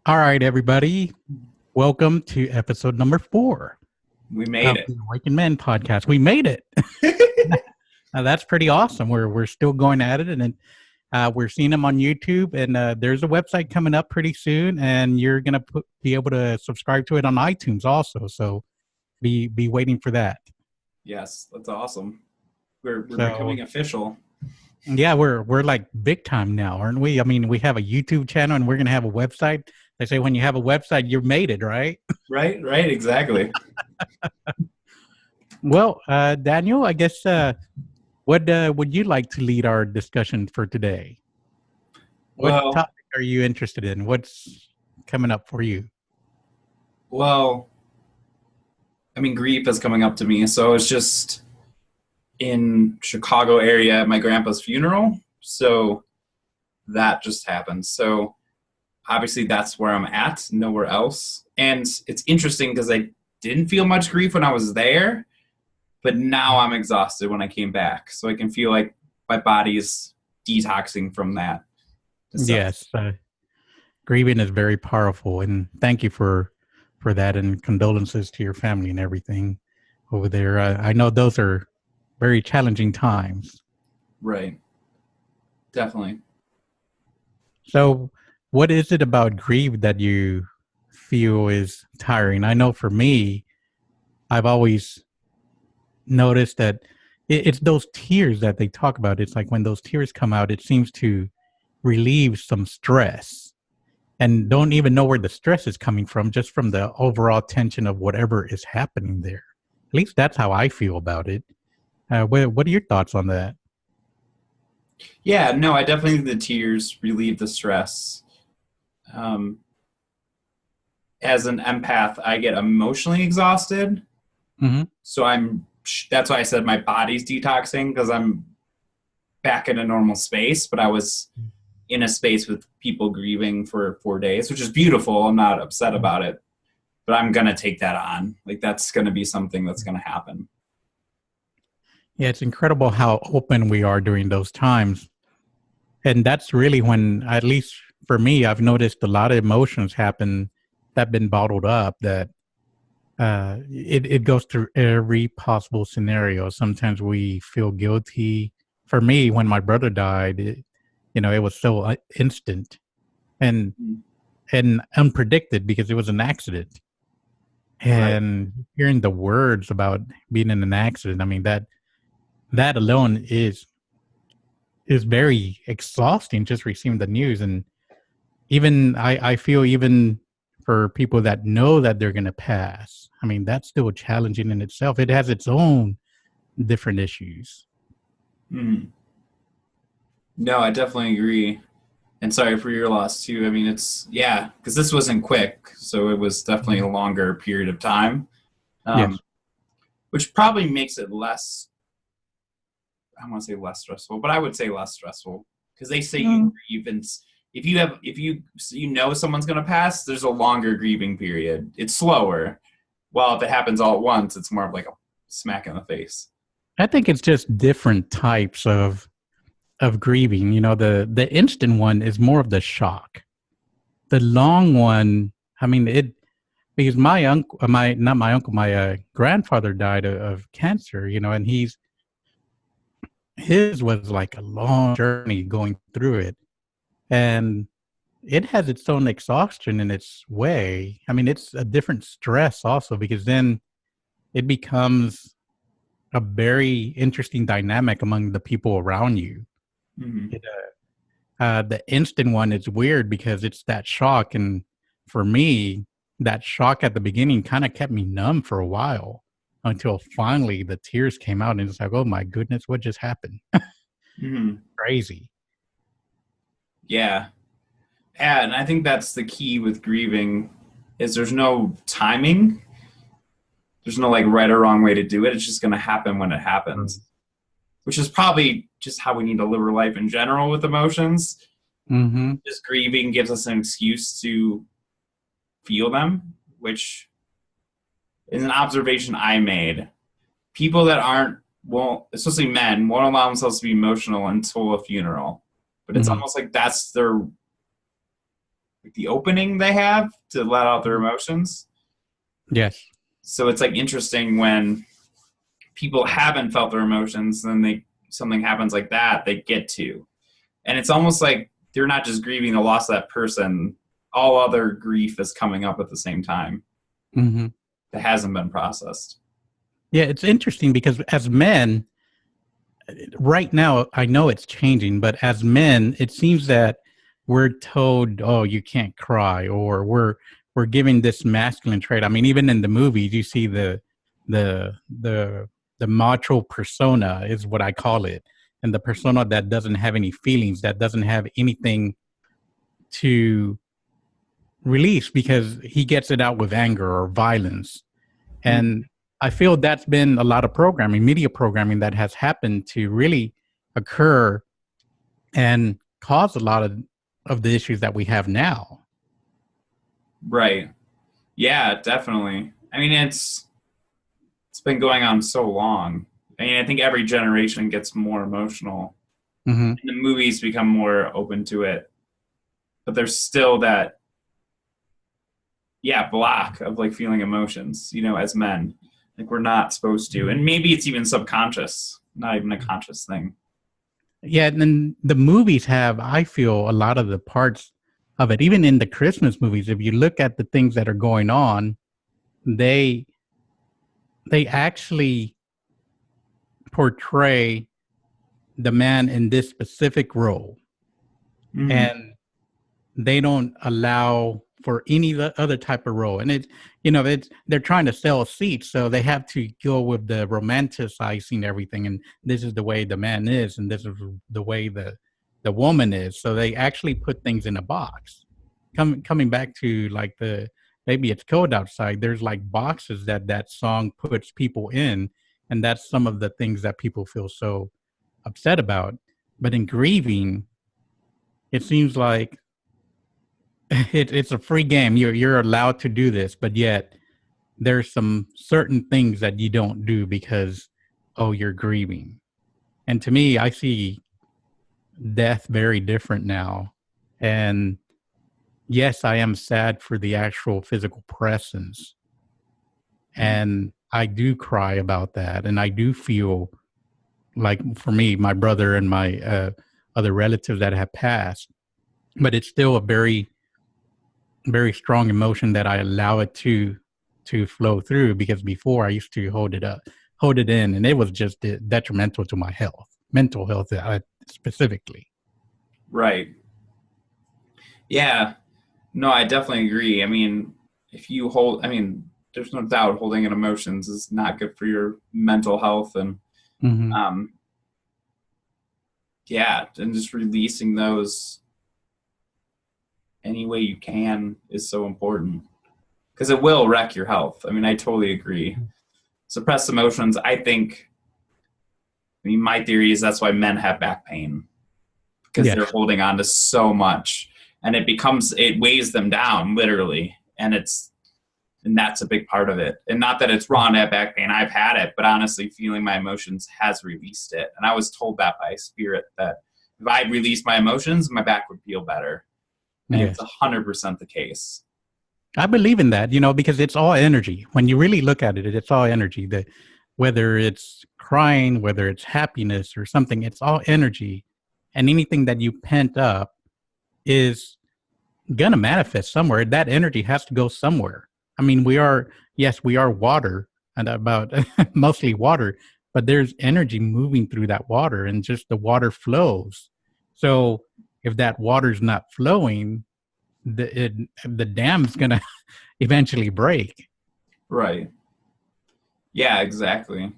All right, everybody. Welcome to episode number 4 We made of it. the Awaken Men podcast. We made it. Now, that's pretty awesome. We're still going at it, and then we're seeing them on YouTube. And there's a website coming up pretty soon, and you're gonna be able to subscribe to it on iTunes also. So be waiting for that. Yes, that's awesome. We're So, becoming official. yeah, we're like big time now, aren't we? I mean, we have a YouTube channel, and we're gonna have a website. They say when you have a website, you've made it, right? Right, exactly. Well, Daniel, I guess what would you like to lead our discussion for today? What Well, topic are you interested in? What's coming up for you? grief is coming up to me. So it's just in Chicago area at my grandpa's funeral. So that just happened. So obviously that's where I'm at, nowhere else. And it's interesting because I didn't feel much grief when I was there, but now I'm exhausted when I came back. So I can feel like my body's detoxing from that. Yes, grieving is very powerful, and thank you for that, and condolences to your family and everything over there. I know those are very challenging times. Right. Definitely. So, what is it about grief that you feel is tiring? I know for me, I've always noticed that it's those tears that they talk about. It's like when those tears come out, it seems to relieve some stress, and don't even know where the stress is coming from, just from the overall tension of whatever is happening there. At least that's how I feel about it. What are your thoughts on that? Yeah, no, I definitely think the tears relieve the stress. Um, as an empath, I get emotionally exhausted. Mm-hmm. So that's why I said my body's detoxing, because I'm back in a normal space, but I was in a space with people grieving for 4 days, which is beautiful. I'm not upset about it, but I'm going to take that on. Like, that's going to be something that's going to happen. Yeah, it's incredible how open we are during those times. And that's really when, at least for me, I've noticed a lot of emotions happen that have been bottled up, that it goes through every possible scenario. Sometimes we feel guilty. For me, when my brother died, it was so instant and unpredicted, because it was an accident. And hearing the words about being in an accident, I mean, that alone is very exhausting, just receiving the news. And even I feel, even for people that know that they're going to pass, I mean, that's still challenging in itself. It has its own different issues. Mm. No, I definitely agree. And sorry for your loss too. I mean, because this wasn't quick, so it was definitely a longer period of time, Yes. which probably makes it less, I don't want to say less stressful, but I would say less stressful, because they say you grieve, and if you know someone's going to pass, there's a longer grieving period. It's slower. Well, if it happens all at once, it's more of like a smack in the face. I think it's just different types of grieving. The instant one is more of the shock. The long one, I mean, because my uncle, not my uncle, my grandfather died of cancer, and his was like a long journey going through it. And it has its own exhaustion in its way. I mean, it's a different stress also, because then it becomes a very interesting dynamic among the people around you. Mm-hmm. The instant one is weird because it's that shock. And for me, that shock at the beginning kind of kept me numb for a while, until finally the tears came out, and it's like, oh my goodness, what just happened? Mm-hmm. Crazy. Yeah. And I think that's the key with grieving, is there's no timing. There's no like right or wrong way to do it. It's just going to happen when it happens, which is probably just how we need to live our life in general with emotions. Mm-hmm. Just grieving gives us an excuse to feel them, which is an observation I made. People that especially men, won't allow themselves to be emotional until a funeral. But it's almost like that's their the opening they have to let out their emotions. Yes. So it's like interesting when people haven't felt their emotions, then something happens like that, they get to. And it's almost like they're not just grieving the loss of that person, all other grief is coming up at the same time. Mm-hmm. That hasn't been processed. Yeah, it's interesting because as men, right now, I know it's changing, but as men, it seems that we're told, "Oh, you can't cry," or we're giving this masculine trait. I mean, even in the movies, you see the the the macho persona is what I call it, and the persona that doesn't have any feelings, that doesn't have anything to release because he gets it out with anger or violence. And I feel that's been a lot of programming, media programming that has happened to really occur and cause a lot of the issues that we have now. Right. Yeah, definitely. I mean, it's been going on so long. I mean, I think every generation gets more emotional. Mm-hmm. And the movies become more open to it. But there's still that, block of like feeling emotions, as men. Like we're not supposed to. And maybe it's even subconscious, not even a conscious thing. Yeah, and then the movies have, I feel, a lot of the parts of it. Even in the Christmas movies, if you look at the things that are going on, they actually portray the man in this specific role. Mm-hmm. And they don't allow for any other type of role. And they're trying to sell seats, so they have to go with the romanticizing everything. And this is the way the man is, and this is the way the woman is. So they actually put things in a box. Coming back to like maybe it's cold outside. There's like boxes that song puts people in, and that's some of the things that people feel so upset about. But in Grieving, it seems like it's a free game. You're allowed to do this, but yet there's some certain things that you don't do because, you're grieving. And to me, I see death very different now. And yes, I am sad for the actual physical presence. And I do cry about that. And I do feel like, for me, my brother and my other relatives that have passed, but it's still a very, very strong emotion that I allow it to flow through, because before I used to hold it in, and it was just detrimental to my mental health specifically. Right. Yeah. No, I definitely agree. I mean, there's no doubt holding in emotions is not good for your mental health, and mm-hmm. And just releasing those any way you can is so important, because it will wreck your health. I mean, I totally agree. Suppressed emotions, my theory is that's why men have back pain, because they're holding on to so much, and it weighs them down literally, and that's a big part of it. And not that it's wrong to have back pain. I've had it, but honestly, feeling my emotions has released it. And I was told that by spirit, that if I released my emotions, my back would feel better. And it's 100% the case. I believe in that, because it's all energy. When you really look at it, it's all energy. Whether it's crying, whether it's happiness or something, it's all energy. And anything that you pent up is going to manifest somewhere. That energy has to go somewhere. I mean, we are water, and about mostly water, but there's energy moving through that water, and just the water flows. So if that water's not flowing, the dam's going to eventually break. Right. Yeah, exactly.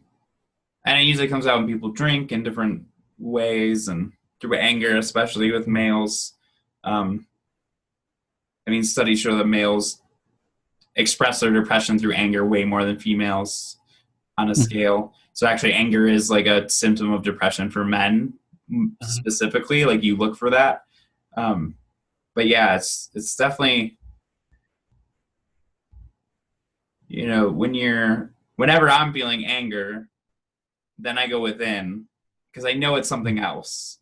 And it usually comes out when people drink in different ways, and through anger, especially with males. Studies show that males express their depression through anger way more than females on a scale. So actually, anger is like a symptom of depression for men specifically. Like, you look for that. But yeah, it's definitely, whenever I'm feeling anger, then I go within, because I know it's something else.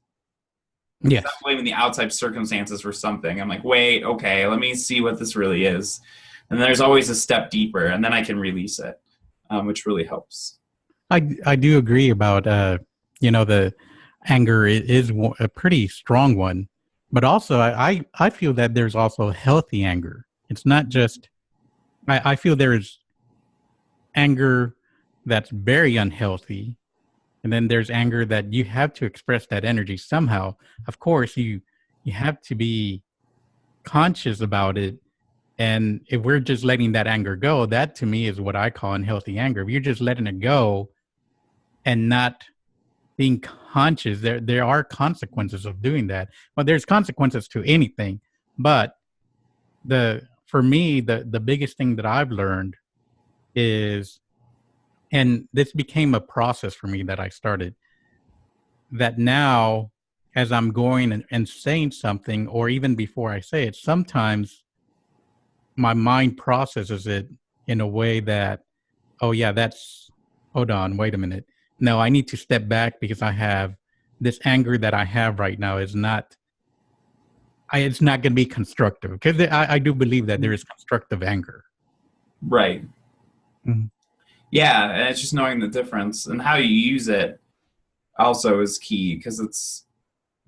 Stop Yes. blaming the outside circumstances for something. I'm like, wait, okay, let me see what this really is. And there's always a step deeper, and then I can release it, which really helps. I do agree about the anger is a pretty strong one, but also I feel that there's also healthy anger. It's not just I feel there is anger that's very unhealthy, and then there's anger that you have to express that energy somehow. Of course, you have to be conscious about it. And if we're just letting that anger go, that to me is what I call unhealthy anger. If you're just letting it go and not being conscious, there are consequences of doing that. Well, there's consequences to anything, but for me the biggest thing that I've learned is, and this became a process for me that I started, that now as I'm going and saying something, or even before I say it, sometimes my mind processes it in a way that, oh yeah, hold on, wait a minute. No, I need to step back because I have this anger that I have right now is not, it's not going to be constructive, because I do believe that there is constructive anger. Right. Mhm. Yeah, and it's just knowing the difference and how you use it also is key, because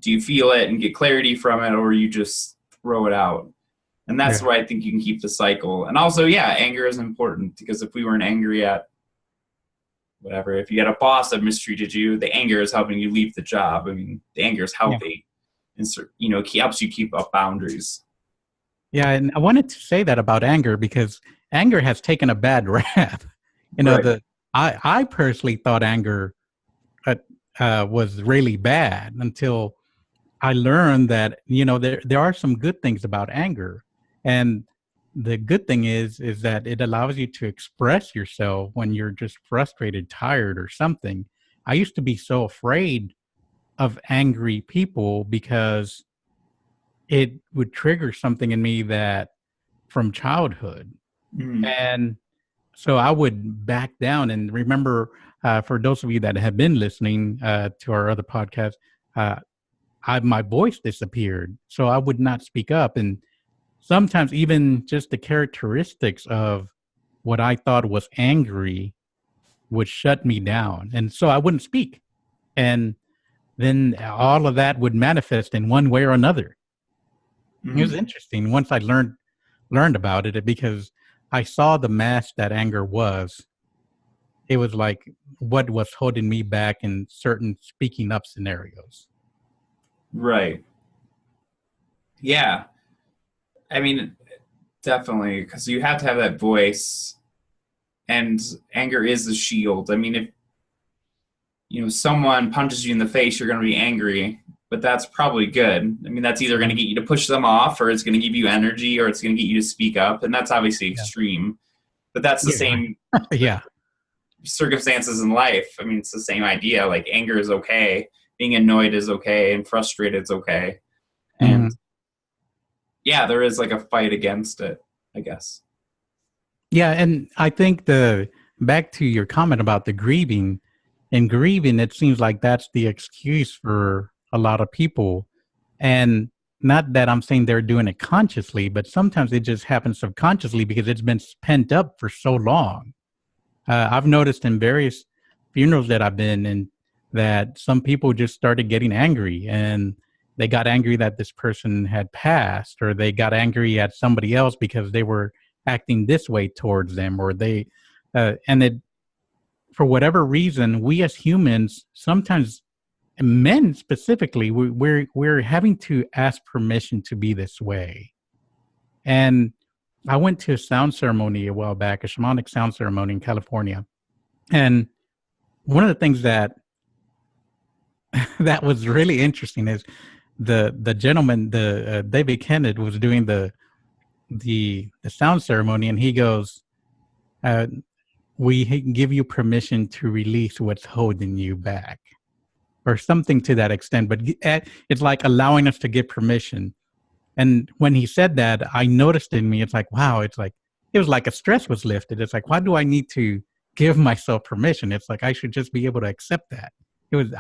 do you feel it and get clarity from it, or you just throw it out? And that's Yeah. why I think you can keep the cycle. And also, yeah, anger is important, because if we weren't angry at whatever, if you had a boss that mistreated you, the anger is helping you leave the job. I mean, the anger is Yeah. healthy, and helps you keep up boundaries. Yeah, and I wanted to say that about anger because anger has taken a bad rap. Right. I personally thought anger was really bad until I learned that there are some good things about anger, and the good thing is that it allows you to express yourself when you're just frustrated, tired, or something. I used to be so afraid of angry people because it would trigger something in me that from childhood. Mm. And so I would back down. And remember, for those of you that have been listening to our other podcast, uh, my voice disappeared. So I would not speak up. And sometimes even just the characteristics of what I thought was angry would shut me down. And so I wouldn't speak. And then all of that would manifest in one way or another. It was Mm. interesting once I learned about it, because I saw the mask that anger was. It was like what was holding me back in certain speaking up scenarios. Right. Yeah. I mean, definitely, because you have to have that voice, and anger is a shield. I mean, if someone punches you in the face, you're going to be angry, but that's probably good. I mean, that's either going to get you to push them off, or it's going to give you energy, or it's going to get you to speak up, and that's obviously Yeah. extreme. But that's the Yeah. same Yeah. circumstances in life. I mean, it's the same idea. Like, anger is okay, being annoyed is okay, and frustrated is okay. And Mhm. yeah, there is like a fight against it, I guess. Yeah, and I think back to your comment about the grieving, and grieving, it seems like that's the excuse for a lot of people. And not that I'm saying they're doing it consciously, but sometimes it just happens subconsciously because it's been pent up for so long. I've noticed in various funerals that I've been in that some people just started getting angry, and they got angry that this person had passed, or they got angry at somebody else because they were acting this way towards them, or and it, for whatever reason, we as humans sometimes, men specifically, we're having to ask permission to be this way. And I went to a sound ceremony a while back, a shamanic sound ceremony in California, and one of the things that that was really interesting is the gentleman, the David Kennedy, was doing the sound ceremony, and he goes, uh, "We give you permission to release what's holding you back," or something to that extent. But it's like allowing us to give permission. And when he said that, I noticed in me, it's like, wow, it's like it was like a stress was lifted. It's like, why do I need to give myself permission? It's like I should just be able to accept that.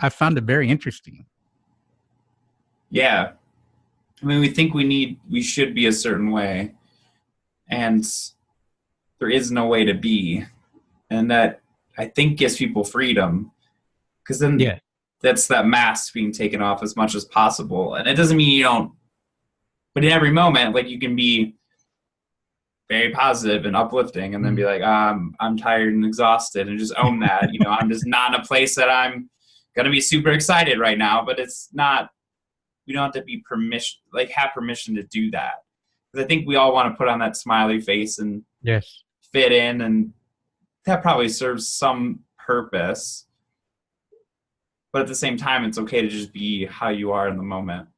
I found it very interesting. Yeah. I mean, we should be a certain way, and there is no way to be. And that, I think, gives people freedom, because then Yeah. that's that mask being taken off as much as possible. And it doesn't mean you don't, but in every moment, like, you can be very positive and uplifting, and then be Mhm. like, I'm tired and exhausted, and just own that. I'm just not in a place that I'm gonna be super excited right now. But it's not. We don't have to be have permission to do that. Because I think we all want to put on that smiley face and Yes. fit in, and that probably serves some purpose. But at the same time, it's okay to just be how you are in the moment.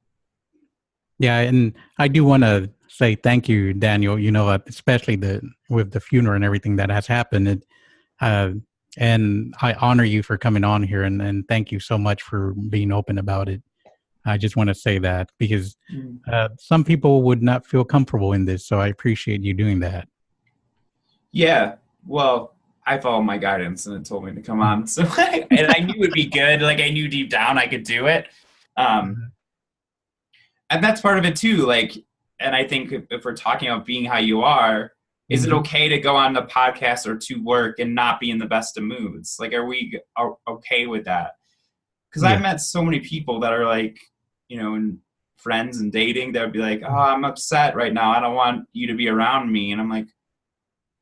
Yeah, and I do want to say thank you, Daniel. Especially with the funeral and everything that has happened. Uh, and I honor you for coming on here, and thank you so much for being open about it. I just want to say that because some people would not feel comfortable in this, so I appreciate you doing that. Yeah. Well, I followed my guidance, and it told me to come Mhm. on. So, and I knew it'd be good. Like, I knew deep down I could do it. Um, and that's part of it too. Like, and I think if we're talking about being how you are, is it Mhm. okay to go on the podcast or to work and not be in the best of moods? Like, are okay with that? Because I've Yeah. met so many people that are like, and friends and dating, that would be like, oh, I'm upset right now. I don't want you to be around me. And I'm like,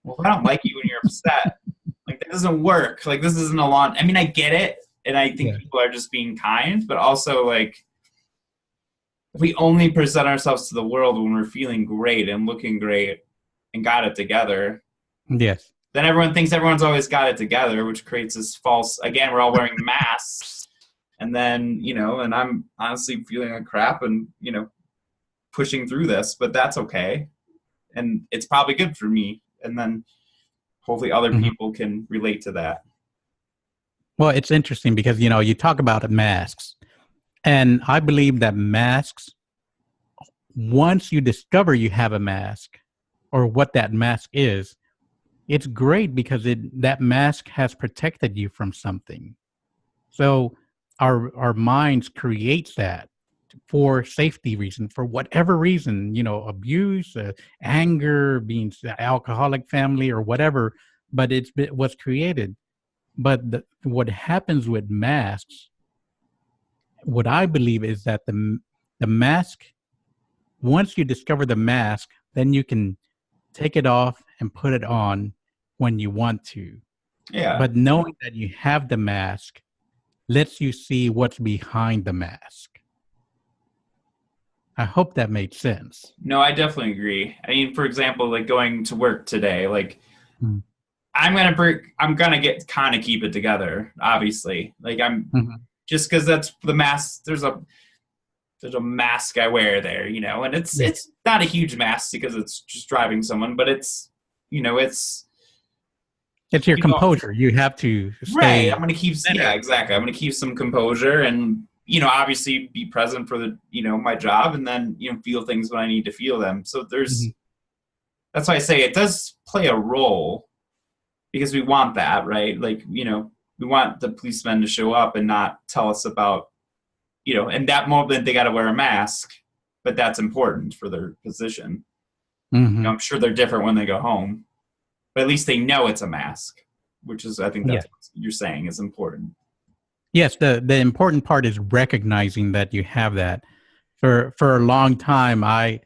well, if I don't like you when you're upset, like, that doesn't work. Like, this isn't a long. I mean, I get it, and I think Yeah. people are just being kind, but also, like, if we only present ourselves to the world when we're feeling great and looking great and got it together, Yes. then everyone thinks everyone's always got it together, which creates this false. Again, we're all wearing masks, and then and I'm honestly feeling like crap, and pushing through this, but that's okay, and it's probably good for me, and then hopefully other Mhm. people can relate to that. Well, it's interesting because you talk about masks, and I believe that masks, once you discover you have a mask or what that mask is, it's great because that mask has protected you from something. So our minds create that for safety reason, for whatever reason, abuse, anger, being alcoholic family or whatever, but it was created. But what happens with masks, what I believe is that the mask, once you discover the mask, then you can take it off and put it on when you want to. Yeah. But knowing that you have the mask lets you see what's behind the mask. I hope that made sense. No, I definitely agree. I mean, for example, like going to work today, like, Mm-hmm. I'm gonna get kind of keep it together, obviously. Like, I'm Mm-hmm. just because that's the mask. There's a mask I wear there, and it's Yeah. it's not a huge mask because it's just driving someone, but it's It's your you know composure. You have to right. I'm stay gonna keep yeah, centered. exactly. I'm gonna keep some composure, and obviously be present for the my job, and then feel things when I need to feel them. So Mm-hmm. that's why I say it does play a role, because we want that, right? Like, we want the policemen to show up and not tell us about, in that moment they got to wear a mask, but that's important for their position. Mm-hmm. I'm sure they're different when they go home, but at least they know it's a mask, which is, I think Yeah. that's what you're saying is important. Yes, the important part is recognizing that you have that. For a long time, I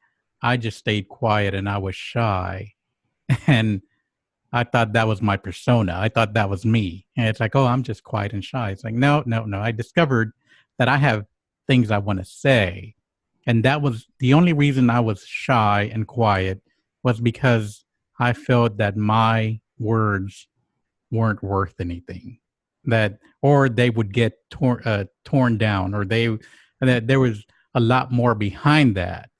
just stayed quiet and I was shy, and I thought that was my persona. I thought that was me. And it's like, oh, I'm just quiet and shy. It's like, no, no, no. I discovered that I have things I want to say. And that was the only reason I was shy and quiet, was because I felt that my words weren't worth anything. Or they would get torn down, or that there was a lot more behind that.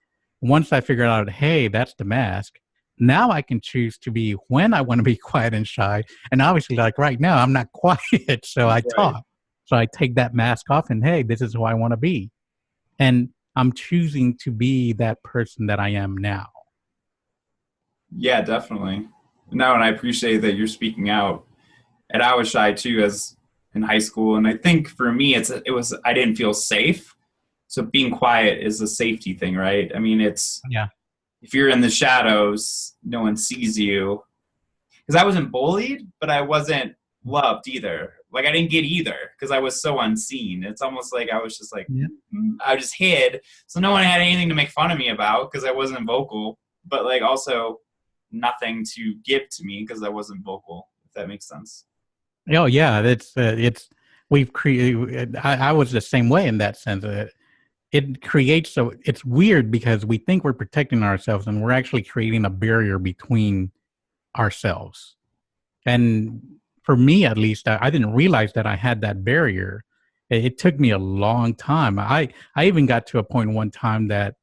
Once I figured out, hey, that's the mask. Now I can choose to be when I want to be quiet and shy. And obviously, like right now, I'm not quiet, so I Right. talk. So I take that mask off, and hey, this is who I want to be. And I'm choosing to be that person that I am now. Yeah, definitely. No, and I appreciate that you're speaking out. And I was shy too, as in high school. And I think for me, I didn't feel safe. So being quiet is a safety thing, right? I mean, it's, Yeah. if you're in the shadows, no one sees you. Because I wasn't bullied, but I wasn't loved either. Like, I didn't get either because I was so unseen. It's almost like I was just like, Yeah. I just hid. So no one had anything to make fun of me about because I wasn't vocal, but like also nothing to give to me because I wasn't vocal, if that makes sense. Oh yeah, we've created. I was the same way in that sense. It creates, so it's weird because we think we're protecting ourselves and we're actually creating a barrier between ourselves. And for me, at least, I didn't realize that I had that barrier. It took me a long time. I even got to a point one time that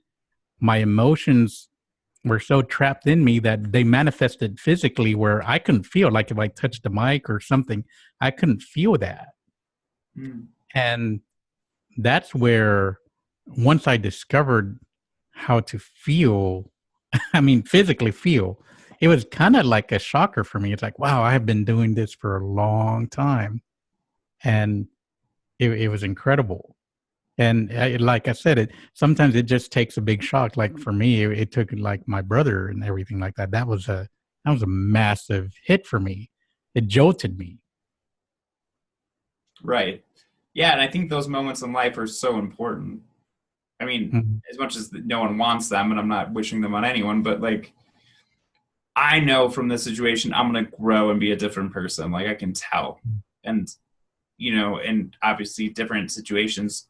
my emotions were so trapped in me that they manifested physically where I couldn't feel, like if I touched the mic or something, I couldn't feel that. And that's where, once I discovered how to feel, I mean, physically feel, it was kind of like a shocker for me. It's like, wow, I have been doing this for a long time. And it was incredible. And like I said, sometimes it just takes a big shock. Like for me, it took like my brother and everything like that. That was a massive hit for me. It jolted me. Right. Yeah, and I think those moments in life are so important. I mean, as much as no one wants them, and I'm not wishing them on anyone, but like, I know from this situation, I'm going to grow and be a different person. Like, I can tell. And, you know, and obviously different situations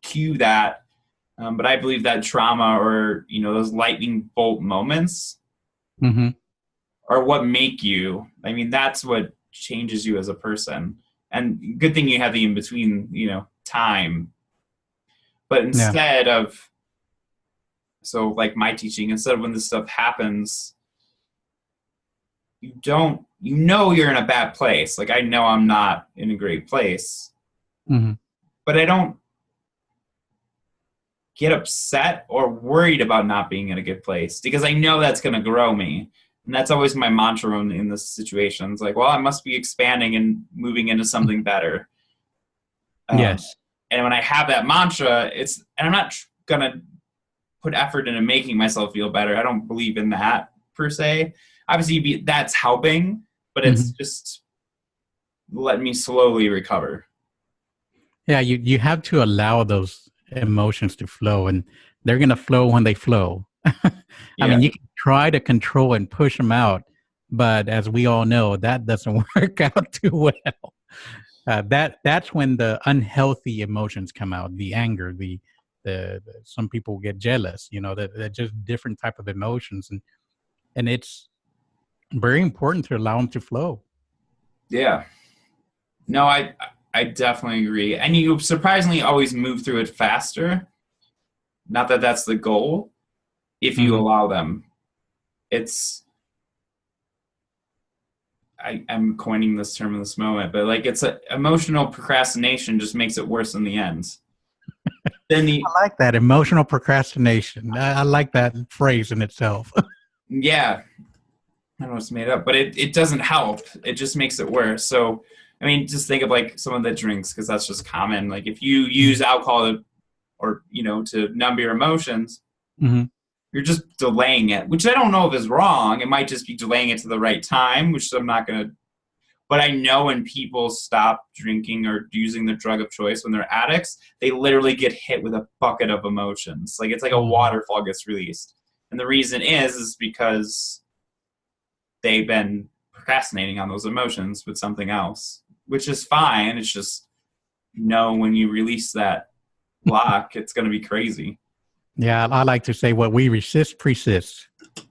cue that. But I believe that trauma or, you know, those lightning bolt moments are what make you. I mean, that's what changes you as a person. And good thing you have the in-between, you know, time. But instead of, so like my teaching, instead of when this stuff happens, you know you're in a bad place. Like, I know I'm not in a great place. But I don't get upset or worried about not being in a good place because I know that's going to grow me. And that's always my mantra in this situation. It's like, well, I must be expanding and moving into something better. Yes. And when I have that mantra, and I'm not going to put effort into making myself feel better. I don't believe in that per se. Obviously, that's helping, but it's just letting me slowly recover. Yeah, you have to allow those emotions to flow, and they're going to flow when they flow. I mean, you can try to control and push them out, but as we all know, that doesn't work out too well. That's when the unhealthy emotions come out, the anger, the some people get jealous, you know, that just different type of emotions, and it's very important to allow them to flow. Yeah. No, I definitely agree. And you surprisingly always move through it faster. Not that that's the goal. If you allow them, I'm coining this term in this moment, but like, it's emotional procrastination just makes it worse in the end. I like that, emotional procrastination. I like that phrase in itself. Yeah. I don't know, it's made up, but it doesn't help. It just makes it worse. So, I mean, just think of like someone that drinks, because that's just common. Like, if you use alcohol to numb your emotions, you're just delaying it, which I don't know if is wrong. It might just be delaying it to the right time, which I'm not going to. But I know when people stop drinking or using the drug of choice, when they're addicts, they literally get hit with a bucket of emotions. Like, it's like a waterfall gets released. And the reason is because they've been procrastinating on those emotions with something else, which is fine. It's just, when you release that block, it's going to be crazy. Yeah, I like to say what we resist persists.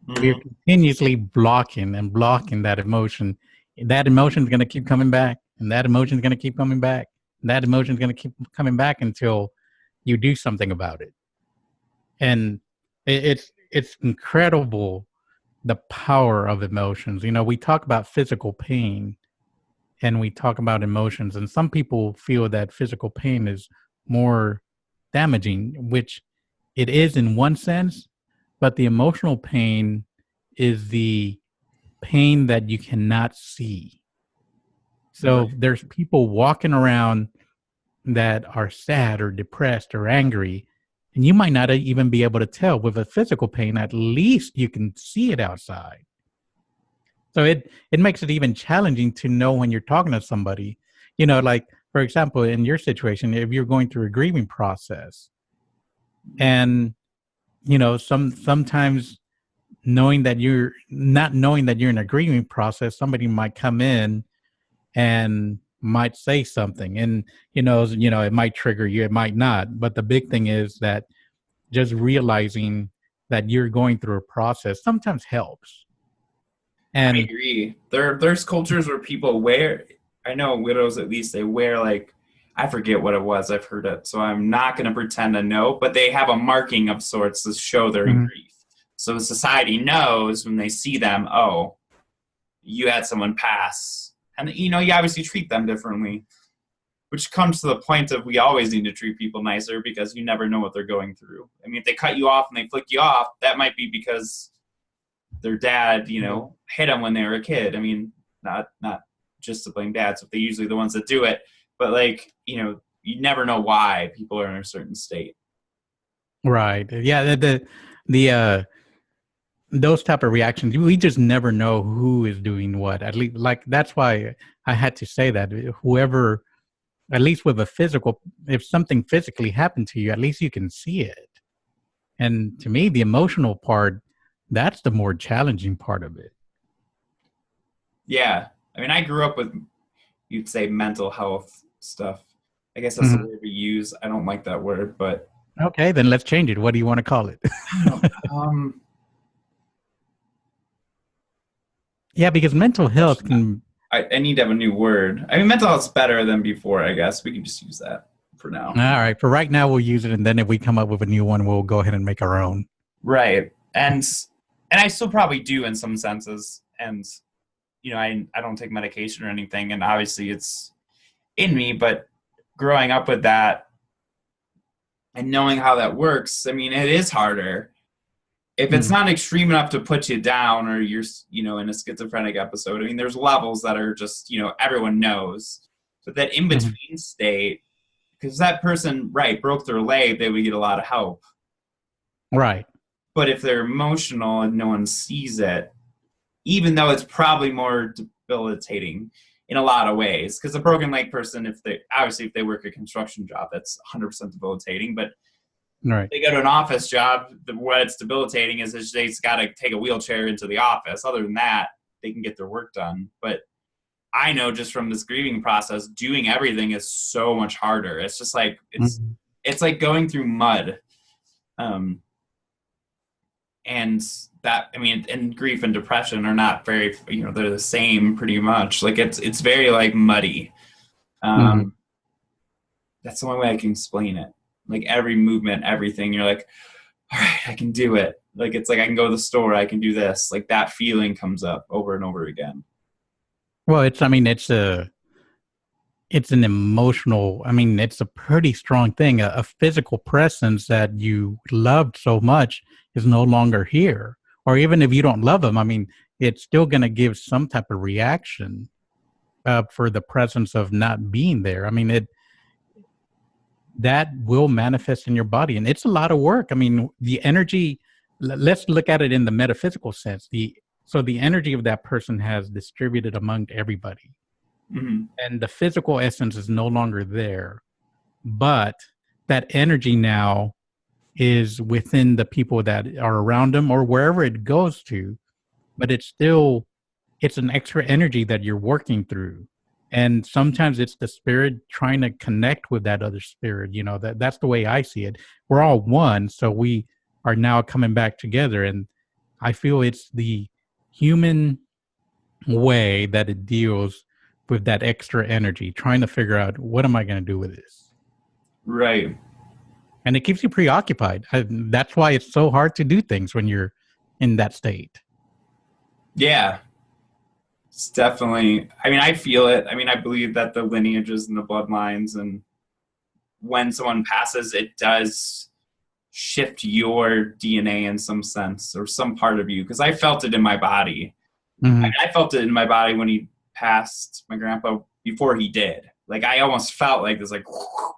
We're continuously blocking and blocking that emotion. That emotion is going to keep coming back, and that emotion is going to keep coming back, and that emotion is going to keep coming back until you do something about it. And it's incredible, the power of emotions. You know, we talk about physical pain and we talk about emotions, and some people feel that physical pain is more damaging, which it is in one sense, but the emotional pain is the pain that you cannot see. So there's people walking around that are sad or depressed or angry, and you might not even be able to tell. With a physical pain, at least you can see it outside. So it makes it even challenging to know when you're talking to somebody. Like, for example, in your situation, if you're going through a grieving process, and sometimes knowing that you're not knowing that you're in a grieving process, somebody might come in and might say something, and it might trigger you, it might not. But the big thing is that just realizing that you're going through a process sometimes helps. And I agree. There's cultures where people wear, I know widows at least, they wear like, I forget what it was, I've heard it, so I'm not going to pretend to know, but they have a marking of sorts to show they're in grief. So society knows when they see them, oh, you had someone pass. And, you obviously treat them differently, which comes to the point of we always need to treat people nicer because you never know what they're going through. I mean, if they cut you off and they flick you off, that might be because their dad, hit them when they were a kid. I mean, not just to blame dads, but they're usually the ones that do it. But, like, you never know why people are in a certain state. Right. Yeah. The those type of reactions, we just never know who is doing what. At least, like, that's why I had to say that whoever, at least with a physical, if something physically happened to you, at least you can see it. And to me, the emotional part, that's the more challenging part of it. Yeah. I mean, I grew up with, you'd say, mental health stuff. I guess that's the word we use. I don't like that word, but. Okay, then let's change it. What do you want to call it? Yeah, because mental health can... I need to have a new word. I mean, mental health's better than before, I guess. We can just use that for now. All right. For right now, we'll use it. And then if we come up with a new one, we'll go ahead and make our own. Right. And I still probably do in some senses. And, I don't take medication or anything. And obviously it's in me. But growing up with that and knowing how that works, I mean, it is harder. If it's not extreme enough to put you down, or you're, in a schizophrenic episode, I mean, there's levels that are just, everyone knows. But that in-between state, because that person, right, broke their leg, they would get a lot of help. Right. But if they're emotional and no one sees it, even though it's probably more debilitating in a lot of ways, because a broken leg person, if they work a construction job, that's 100% debilitating. But right. They go to an office job, what it's debilitating is they just got to take a wheelchair into the office. Other than that, they can get their work done. But I know just from this grieving process, doing everything is so much harder. It's just like, it's like going through mud. And that, I mean, and grief and depression are not very, they're the same pretty much. Like it's very like muddy. That's the only way I can explain it. Like every movement, everything, you're like, all right, I can do it. Like, it's like I can go to the store, I can do this. Like that feeling comes up over and over again. Well, it's an emotional, it's a pretty strong thing. A physical presence that you loved so much is no longer here. Or even if you don't love them, it's still going to give some type of reaction for the presence of not being there. That will manifest in your body. And it's a lot of work. The energy, let's look at it in the metaphysical sense. So the energy of that person has distributed among everybody. And the physical essence is no longer there. But that energy now is within the people that are around them or wherever it goes to. But it's an extra energy that you're working through. And sometimes it's the spirit trying to connect with that other spirit. That's the way I see it. We're all one, so we are now coming back together. And I feel it's the human way that it deals with that extra energy, trying to figure out, what am I going to do with this? Right. And it keeps you preoccupied. That's why it's so hard to do things when you're in that state. Yeah. It's definitely, I feel it. I believe that the lineages and the bloodlines, and when someone passes, it does shift your DNA in some sense or some part of you. Because I felt it in my body. I felt it in my body when he passed, my grandpa, before he did. Like I almost felt like this,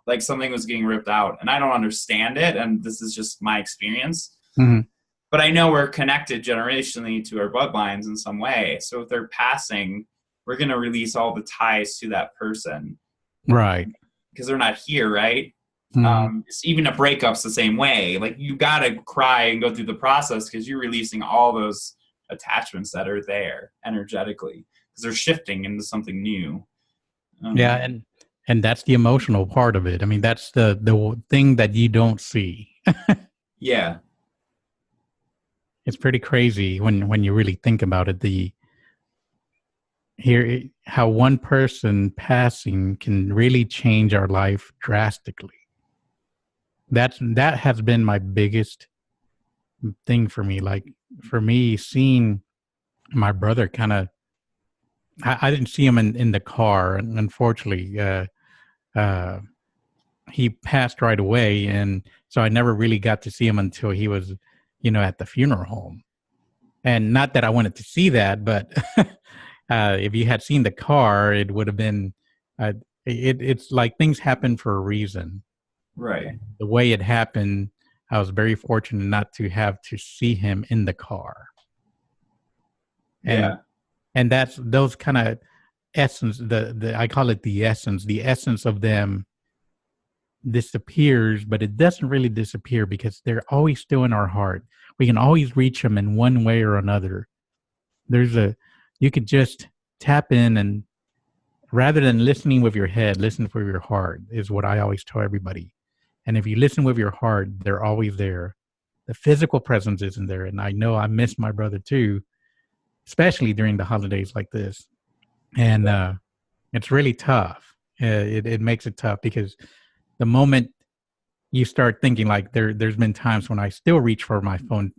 like something was getting ripped out, and I don't understand it. And this is just my experience. Mm-hmm. But I know we're connected generationally to our bloodlines in some way. So if they're passing, we're going to release all the ties to that person. Right. Because they're not here, right? Mm-hmm. Even a breakup's the same way. Like you got to cry and go through the process because you're releasing all those attachments that are there energetically because they're shifting into something new. Yeah, and that's the emotional part of it. I mean, that's the thing that you don't see. Yeah. It's pretty crazy when you really think about it. How one person passing can really change our life drastically. That has been my biggest thing for me. Like for me, seeing my brother kind of, I didn't see him in the car, and unfortunately, uh, he passed right away, and so I never really got to see him until he was, at the funeral home. And not that I wanted to see that, but if you had seen the car, it would have been. It's like things happen for a reason. Right. And the way it happened, I was very fortunate not to have to see him in the car. Yeah. And that's those kind of essence. The I call it the essence. The essence of them disappears, but it doesn't really disappear because they're always still in our heart. We can always reach them in one way or another. You could just tap in, and rather than listening with your head, listen with your heart is what I always tell everybody. And if you listen with your heart, they're always there. The physical presence isn't there. And I know I miss my brother too, especially during the holidays like this. And it's really tough. It makes it tough because the moment you start thinking, like there's been times when I still reach for my phone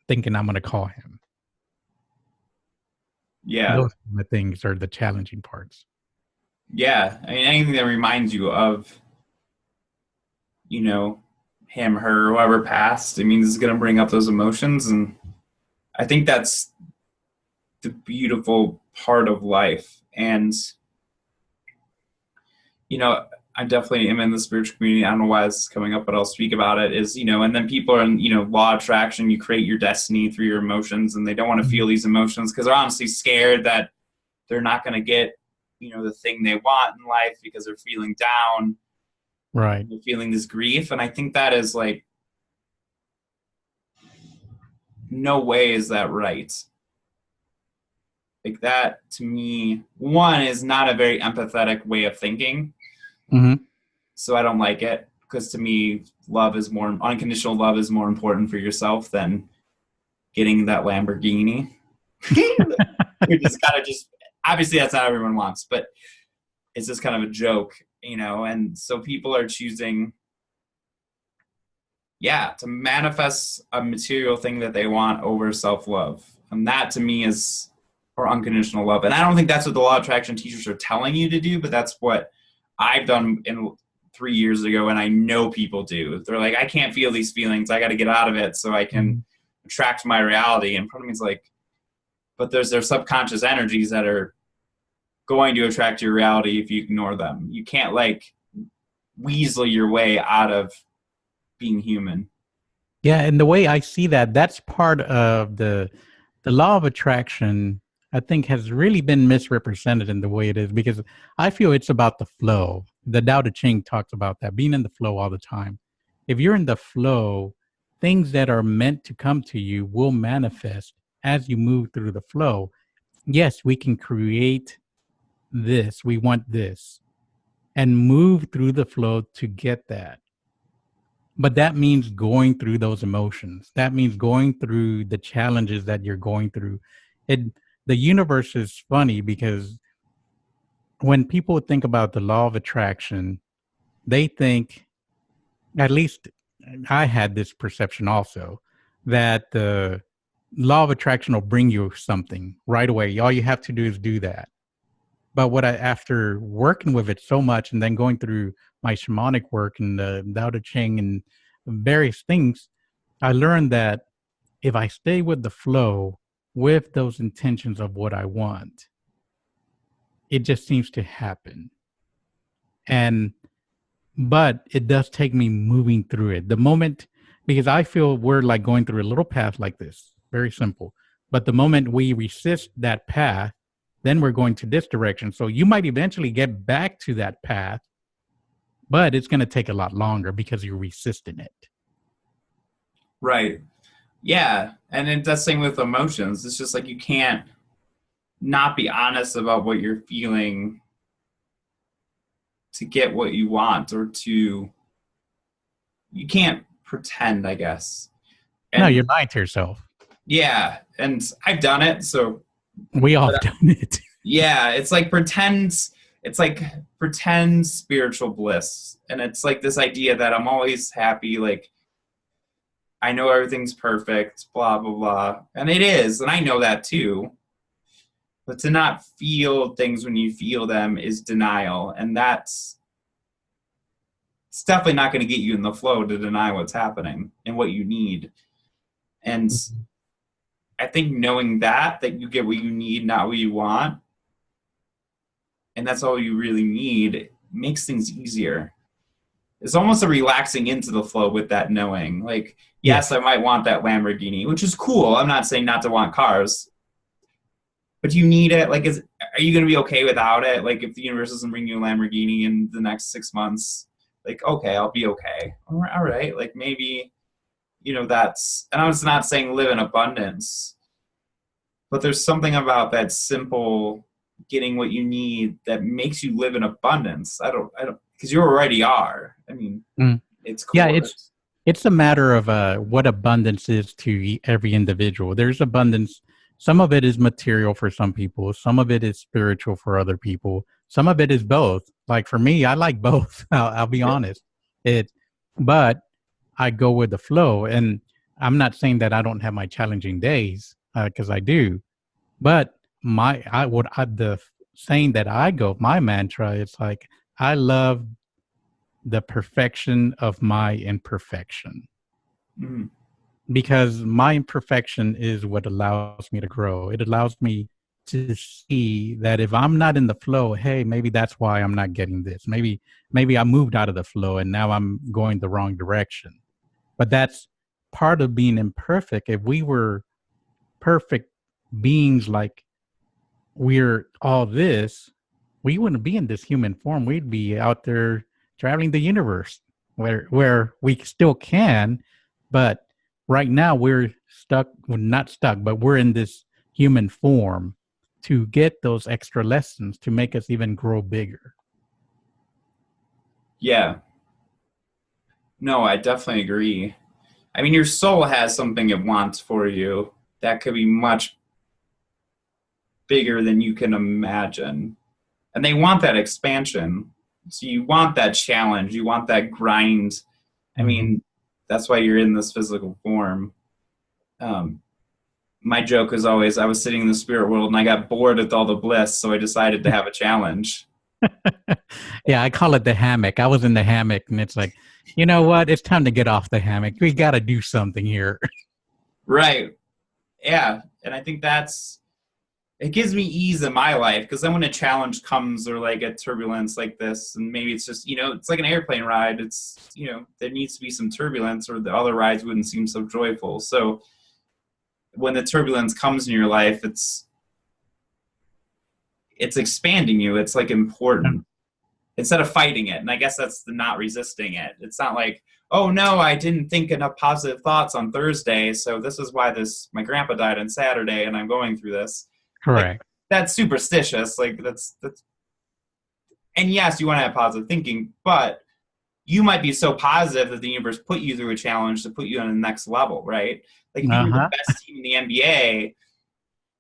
thinking I'm going to call him. Yeah. Those kind of things are the challenging parts. Yeah. I mean, anything that reminds you of, him, her, whoever passed, I mean, this is going to bring up those emotions. And I think that's the beautiful part of life. And, I definitely am in the spiritual community. I don't know why this is coming up, but I'll speak about it is, and then people are in, law of attraction, you create your destiny through your emotions, and they don't want to feel these emotions because they're honestly scared that they're not going to get, the thing they want in life because they're feeling down. Right. They're feeling this grief. And I think that is like, no way is that right. Like that to me, one is not a very empathetic way of thinking. Mm-hmm. So I don't like it because to me, unconditional love is more important for yourself than getting that Lamborghini. We just gotta obviously that's not what everyone wants, but it's just kind of a joke, and so people are choosing, to manifest a material thing that they want over self-love. And that to me is, or unconditional love. And I don't think that's what the law of attraction teachers are telling you to do, but that's what I've done 3 years ago, and I know people do. They're like, I can't feel these feelings. I got to get out of it so I can attract my reality. And part of me is like, but there's their subconscious energies that are going to attract your reality if you ignore them. You can't weasel your way out of being human. Yeah, and the way I see that's part of the law of attraction. I think has really been misrepresented in the way it is because I feel it's about the flow. The Tao Te Ching talks about that, being in the flow all the time. If you're in the flow, things that are meant to come to you will manifest as you move through the flow. Yes, we can create this, we want this, and move through the flow to get that. But that means going through those emotions. That means going through the challenges that you're going through. The universe is funny because when people think about the law of attraction, they think, at least I had this perception also, that the law of attraction will bring you something right away. All you have to do is do that. But after working with it so much and then going through my shamanic work and the Tao Te Ching and various things, I learned that if I stay with the flow with those intentions of what I want, it just seems to happen. And but it does take me moving through it. The moment, because I feel we're like going through a little path like this, very simple. But the moment we resist that path, then we're going to this direction. So you might eventually get back to that path, but it's going to take a lot longer because you're resisting it. Right. Yeah. And it's the same with emotions. It's just like you can't not be honest about what you're feeling to get what you want, or you can't pretend, I guess. And no, you're lying to yourself. Yeah. And I've done it. So we all done it. Yeah. It's like pretend spiritual bliss. And it's like this idea that I'm always happy. Like, I know everything's perfect, blah, blah, blah. And it is. And I know that too. But to not feel things when you feel them is denial. And it's definitely not going to get you in the flow to deny what's happening and what you need. And I think knowing that you get what you need, not what you want, and that's all you really need, makes things easier. It's almost a relaxing into the flow with that knowing. Like, yes, I might want that Lamborghini, which is cool. I'm not saying not to want cars. But you need it. Like, are you going to be okay without it? Like, if the universe doesn't bring you a Lamborghini in the next 6 months, like, okay, I'll be okay. All right. Like, maybe, and I was not saying live in abundance, but there's something about that simple getting what you need that makes you live in abundance. I don't, because you already are. I mean, it's cool. Yeah, it's a matter of what abundance is to every individual. There's abundance. Some of it is material for some people. Some of it is spiritual for other people. Some of it is both. Like for me, I like both. I'll be honest. But I go with the flow, and I'm not saying that I don't have my challenging days, because I do. But the saying that I go, my mantra, it's like I love the perfection of my imperfection. Mm-hmm. Because my imperfection is what allows me to grow. It allows me to see that if I'm not in the flow, hey, maybe that's why I'm not getting this. Maybe I moved out of the flow and now I'm going the wrong direction. But that's part of being imperfect. If we were perfect beings, like we're all this, we wouldn't be in this human form. We'd be out there traveling the universe where we still can, but right now we're not stuck, but we're in this human form to get those extra lessons to make us even grow bigger. Yeah. No, I definitely agree. I mean, your soul has something it wants for you that could be much bigger than you can imagine. And they want that expansion. So you want that challenge. You want that grind. I mean, that's why you're in this physical form. My joke is always, I was sitting in the spirit world and I got bored with all the bliss, so I decided to have a challenge. Yeah, I call it the hammock. I was in the hammock and it's like, you know what? It's time to get off the hammock. We got to do something here. Right. Yeah. And I think it gives me ease in my life, because then when a challenge comes or like a turbulence like this, and maybe it's just, it's like an airplane ride. It's, there needs to be some turbulence or the other rides wouldn't seem so joyful. So when the turbulence comes in your life, it's expanding you. It's like important instead of fighting it. And I guess that's the not resisting it. It's not like, oh no, I didn't think enough positive thoughts on Thursday, so this is why my grandpa died on Saturday and I'm going through this. Correct. Like, that's superstitious. Like that's, and yes, you want to have positive thinking, but you might be so positive that the universe put you through a challenge to put you on the next level, right? Like if you're the best team in the NBA,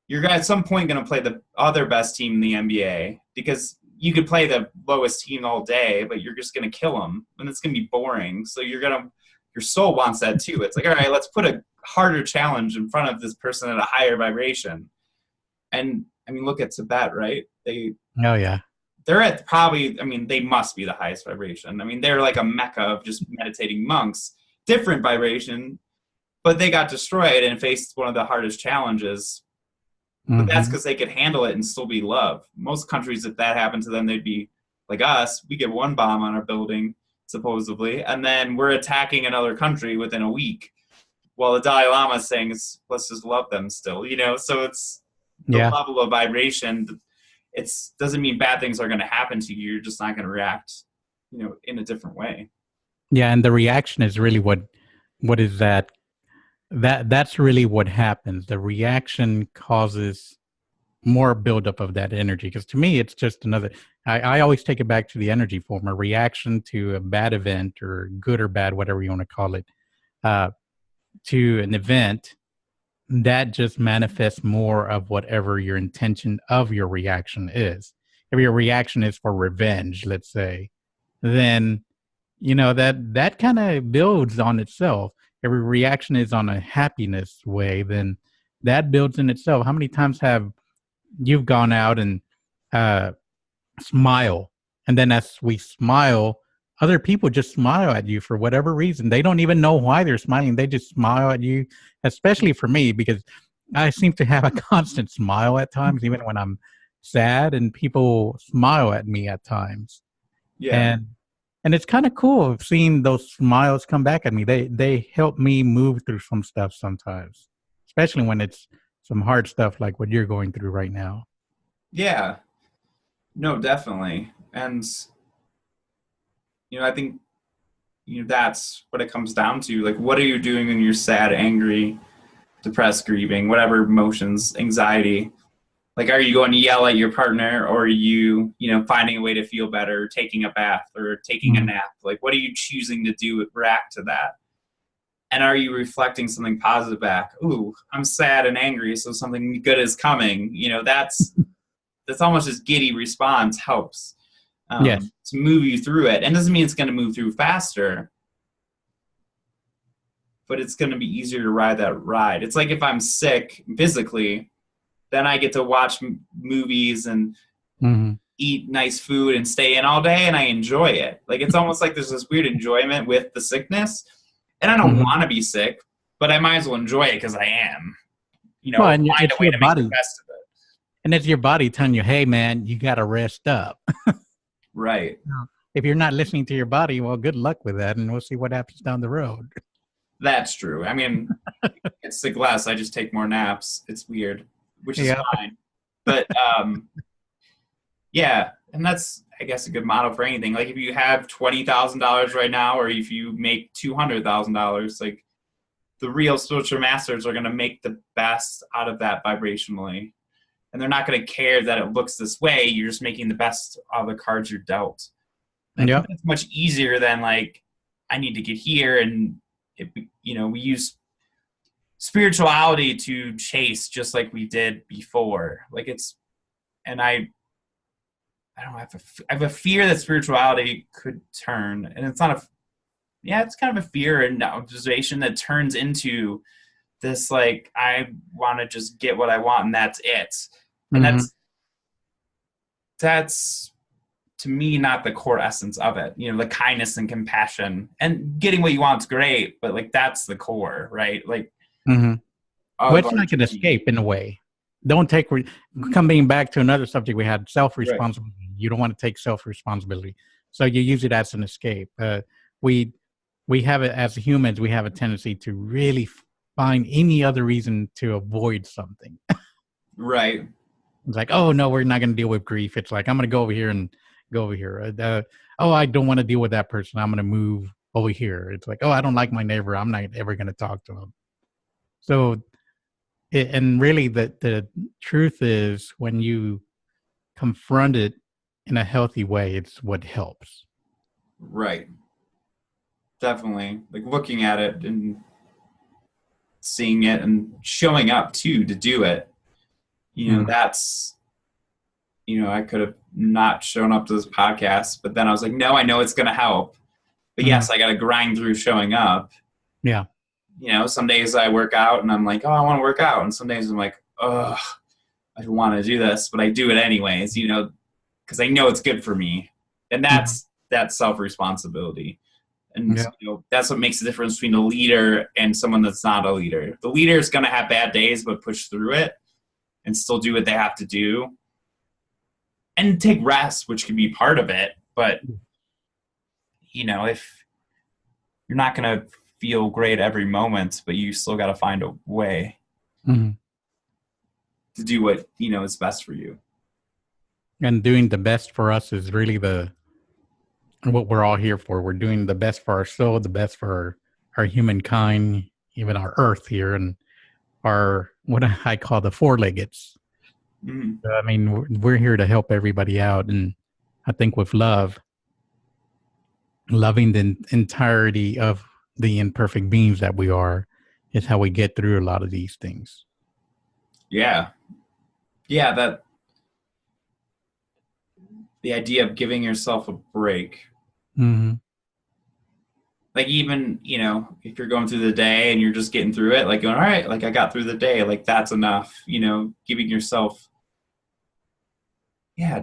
you're at some point going to play the other best team in the NBA, because you could play the lowest team all day, but you're just going to kill them and it's going to be boring. So your soul wants that too. It's like, all right, let's put a harder challenge in front of this person at a higher vibration. And I mean, look at Tibet, right? They're at probably, I mean, they must be the highest vibration. I mean, they're like a mecca of just meditating monks, different vibration, but they got destroyed and faced one of the hardest challenges. But that's because they could handle it and still be loved. Most countries, if that happened to them, they'd be like us, we get one bomb on our building, supposedly, and then we're attacking another country within a week. While the Dalai Lama is saying, let's just love them still, So it's the level of vibration. It doesn't mean bad things are going to happen to you. You're just not going to react, in a different way. Yeah, and the reaction is really what is that? That's really what happens. The reaction causes more buildup of that energy. Because to me, it's just another. I always take it back to the energy form. A reaction to a bad event, or good or bad, whatever you want to call it, to an event, that just manifests more of whatever your intention of your reaction is. If your reaction is for revenge, let's say, then that kind of builds on itself. Every reaction is on a happiness way, then that builds in itself. How many times have you've gone out and smile, and then as we smile, other people just smile at you for whatever reason. They don't even know why they're smiling. They just smile at you, especially for me, because I seem to have a constant smile at times, even when I'm sad, and people smile at me at times. Yeah. And it's kind of cool seeing those smiles come back at me. They help me move through some stuff sometimes, especially when it's some hard stuff like what you're going through right now. Yeah. No, definitely. And, I think, that's what it comes down to. Like, what are you doing when you're sad, angry, depressed, grieving, whatever emotions, anxiety? Like, are you going to yell at your partner, or are you, finding a way to feel better, taking a bath or taking a nap? Like, what are you choosing to do, react to that? And are you reflecting something positive back? Ooh, I'm sad and angry, so something good is coming. That's almost this giddy response helps to move you through it. And doesn't mean it's going to move through faster, but it's going to be easier to ride that ride. It's like if I'm sick physically, then I get to watch movies and eat nice food and stay in all day, and I enjoy it. Like, it's almost like there's this weird enjoyment with the sickness. And I don't want to be sick, but I might as well enjoy it because I am. And find a way to make the best of it. And it's your body telling you, hey, man, you got to rest up. Right. If you're not listening to your body, well, good luck with that, and we'll see what happens down the road. That's true. I mean, it's sick less. I just take more naps. It's weird, which is fine. But, yeah, and that's, I guess, a good model for anything. Like, if you have $20,000 right now, or if you make $200,000, like, the real spiritual masters are going to make the best out of that vibrationally. And they're not going to care that it looks this way. You're just making the best of the cards you're dealt. And it's much easier than, like, I need to get here. And, we use spirituality to chase just like we did before. Like, I have a fear that spirituality could turn, and it's not it's kind of a fear and observation that turns into this, like, I want to just get what I want and that's it. And that's to me not the core essence of it. The kindness and compassion and getting what you want is great, but, like, that's the core, right? Like, well, it's like an escape in a way. Don't take coming back to another subject we had, self-responsibility. Right. You don't want to take self-responsibility, so you use it as an escape. We have it as humans. We have a tendency to really find any other reason to avoid something. Right. It's like, oh no, we're not going to deal with grief. It's like, I'm going to go over here and go over here. Oh, I don't want to deal with that person. I'm going to move over here. It's like, oh, I don't like my neighbor. I'm not ever going to talk to him. So. And really, the truth is, when you confront it in a healthy way, it's what helps. Right. Definitely. Like, looking at it and seeing it and showing up, too, to do it. That's, I could have not shown up to this podcast, but then I was like, no, I know it's going to help. But yes, I got to grind through showing up. Yeah. Some days I work out and I'm like, oh, I want to work out. And some days I'm like, oh, I don't want to do this, but I do it anyways, because I know it's good for me. And that's self-responsibility. And that's what makes the difference between a leader and someone that's not a leader. The leader is going to have bad days, but push through it and still do what they have to do. And take rest, which can be part of it. But, if you're not going to feel great every moment, but you still got to find a way Mm-hmm. to do what, is best for you. And doing the best for us is really what we're all here for. We're doing the best for our soul, the best for our humankind, even our earth here, and our, what I call the four-leggeds. Mm-hmm. I mean, we're here to help everybody out. And I think with love, loving the entirety of the imperfect beings that we are, is how we get through a lot of these things. Yeah. Yeah, the idea of giving yourself a break. Mm-hmm. Like, even, if you're going through the day and you're just getting through it, like going, all right, like I got through the day, like that's enough, giving yourself,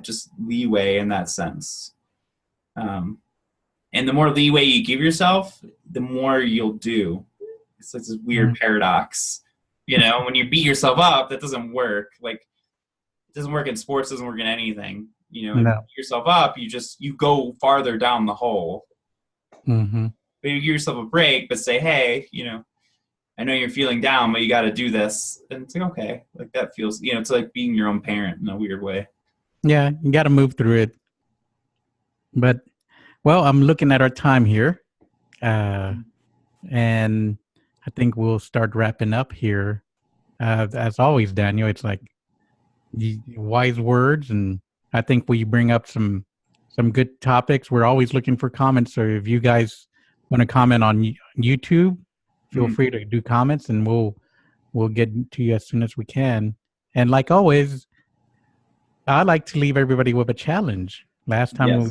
just leeway in that sense. And the more leeway you give yourself, the more you'll do. It's like this weird paradox. When you beat yourself up, that doesn't work. Like, it doesn't work in sports, doesn't work in anything. If you beat yourself up, you go farther down the hole. Mm-hmm. But you give yourself a break, but say, hey, I know you're feeling down, but you got to do this. And it's like, okay, like that feels, it's like being your own parent in a weird way. Yeah, you got to move through it. But, well, I'm looking at our time here. And I think we'll start wrapping up here. As always, Daniel, it's like wise words. And I think we bring up some good topics. We're always looking for comments. So if you guys want to comment on YouTube, feel free to do comments, and we'll get to you as soon as we can. And like always, I like to leave everybody with a challenge. Last time,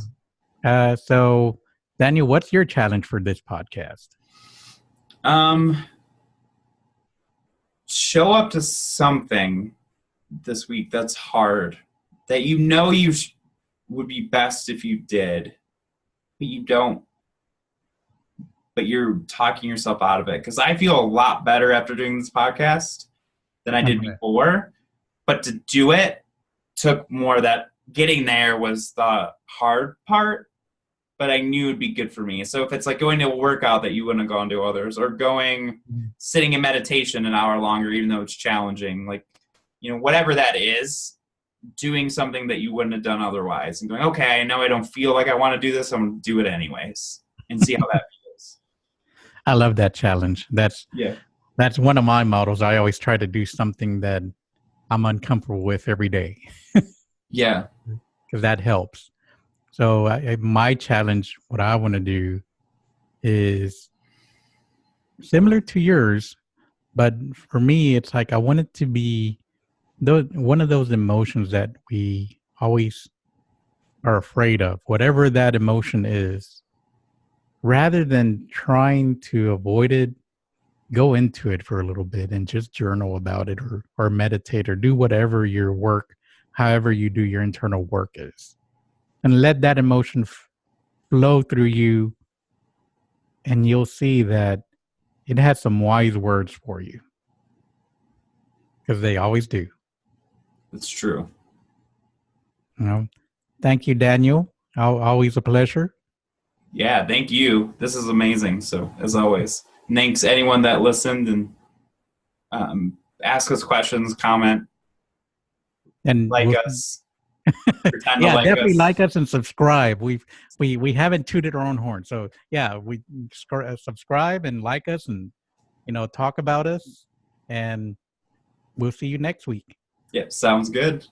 so Daniel, what's your challenge for this podcast? Show up to something this week that's hard, that you would be best if you did, but you don't. But you're talking yourself out of it. Because I feel a lot better after doing this podcast than I did before. But to do it took more. That getting there was the hard part, but I knew it'd be good for me. So if it's like going to a workout that you wouldn't have gone to others, or sitting in meditation an hour longer, even though it's challenging, like, whatever that is, doing something that you wouldn't have done otherwise and going, okay, I know I don't feel like I want to do this, I'm going to do it anyways and see how that feels. I love that challenge. That's one of my models. I always try to do something that I'm uncomfortable with every day. Yeah. Because that helps. So my challenge, what I want to do is similar to yours, but for me, it's like I want it to be one of those emotions that we always are afraid of, whatever that emotion is. Rather than trying to avoid it, go into it for a little bit and just journal about it, or meditate, or do whatever your work, however you do your internal work is. And let that emotion flow through you, and you'll see that it has some wise words for you. Because they always do. It's true. Thank you, Daniel. Always a pleasure. Yeah, thank you. This is amazing. So, as always, thanks anyone that listened and ask us questions, comment, and us. Definitely like us and subscribe. We haven't tooted our own horn, so we subscribe and like us, and talk about us, and we'll see you next week. Yeah, sounds good.